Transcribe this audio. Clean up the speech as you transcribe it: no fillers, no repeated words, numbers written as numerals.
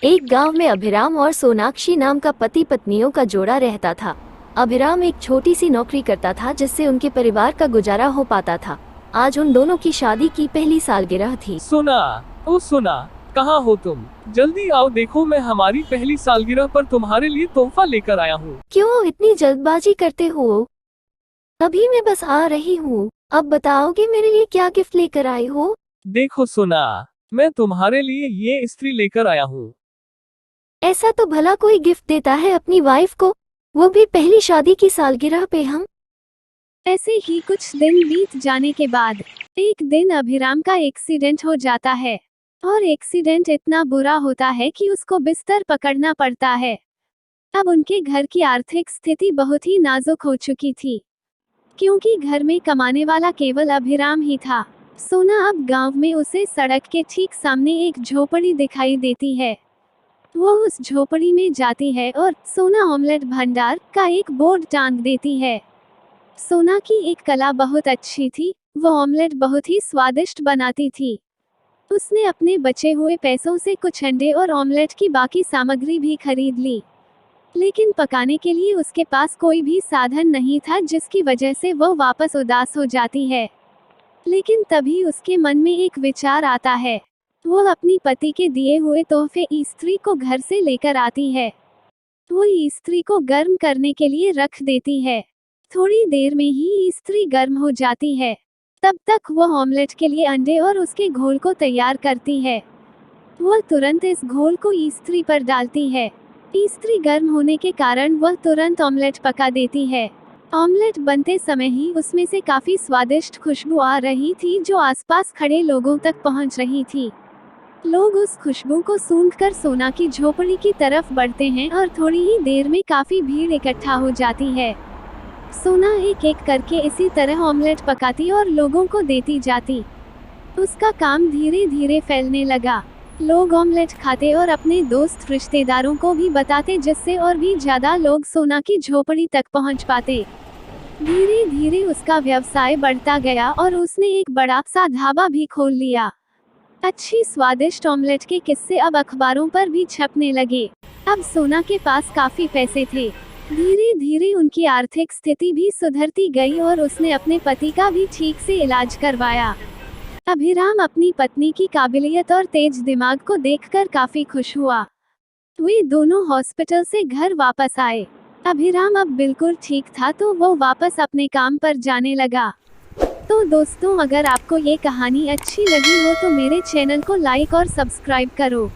एक गांव में अभिराम और सोनाक्षी नाम का पति पत्नियों का जोड़ा रहता था। अभिराम एक छोटी सी नौकरी करता था जिससे उनके परिवार का गुजारा हो पाता था। आज उन दोनों की शादी की पहली सालगिरह थी। सुना, कहाँ हो तुम? जल्दी आओ, देखो मैं हमारी पहली सालगिरह पर तुम्हारे लिए तोहफा लेकर आया हूँ। क्यों इतनी जल्दबाजी करते हो? अभी मैं बस आ रही हूँ। अब बताओगे मेरे लिए क्या गिफ्ट लेकर आए हो? देखो सुना, मैं तुम्हारे लिए ये इस्त्री लेकर आया हूँ। ऐसा तो भला कोई गिफ्ट देता है अपनी वाइफ को, वो भी पहली शादी की सालगिरह पे। हम ऐसे ही कुछ दिन बीत जाने के बाद एक दिन अभिराम का एक्सीडेंट हो जाता है और एक्सीडेंट इतना बुरा होता है कि उसको बिस्तर पकड़ना पड़ता है। अब उनके घर की आर्थिक स्थिति बहुत ही नाजुक हो चुकी थी क्योंकि घर में कमाने वाला केवल अभिराम ही था। सोना अब गांव में उसे सड़क के ठीक सामने एक झोपड़ी दिखाई देती है। वो उस झोपड़ी में जाती है और सोना ऑमलेट भंडार का एक बोर्ड टांग देती है। सोना की एक कला बहुत अच्छी थी, वो ऑमलेट बहुत ही स्वादिष्ट बनाती थी। उसने अपने बचे हुए पैसों से कुछ अंडे और ऑमलेट की बाकी सामग्री भी खरीद ली, लेकिन पकाने के लिए उसके पास कोई भी साधन नहीं था, जिसकी वजह से वो वापस उदास हो जाती है। लेकिन तभी उसके मन में एक विचार आता है। वो अपनी पति के दिए हुए तोहफे इस्त्री को घर से लेकर आती है। वो इस्त्री को गर्म करने के लिए रख देती है। थोड़ी देर में ही इस्त्री गर्म हो जाती है। तब तक वो ऑमलेट के लिए अंडे और उसके घोल को तैयार करती है। वह तुरंत इस घोल को इस्त्री पर डालती है। इस्त्री गर्म होने के कारण वह तुरंत ऑमलेट पका देती है। ऑमलेट बनते समय ही उसमें से काफी स्वादिष्ट खुशबू आ रही थी, जो आसपास खड़े लोगों तक पहुंच रही थी। लोग उस खुशबू को सूंघकर सोना की झोपड़ी की तरफ बढ़ते हैं और थोड़ी ही देर में काफी भीड़ इकट्ठा हो जाती है। सोना एक एक करके इसी तरह ऑमलेट पकाती और लोगों को देती जाती। उसका काम धीरे धीरे फैलने लगा। लोग ऑमलेट खाते और अपने दोस्त रिश्तेदारों को भी बताते, जिससे और भी ज्यादा लोग सोना की झोपड़ी तक पहुंच पाते। धीरे धीरे उसका व्यवसाय बढ़ता गया और उसने एक बड़ा सा ढाबा भी खोल लिया। अच्छी स्वादिष्ट ऑमलेट के किस्से अब अखबारों पर भी छपने लगे। अब सोना के पास काफी पैसे थे। धीरे धीरे उनकी आर्थिक स्थिति भी सुधरती गई और उसने अपने पति का भी ठीक से इलाज करवाया। अभिराम अपनी पत्नी की काबिलियत और तेज दिमाग को देखकर काफी खुश हुआ। वे दोनों हॉस्पिटल से घर वापस आए। अभिराम अब बिल्कुल ठीक था, तो वो वापस अपने काम पर जाने लगा। तो दोस्तों, अगर आपको ये कहानी अच्छी लगी हो तो मेरे चैनल को लाइक और सब्सक्राइब करो।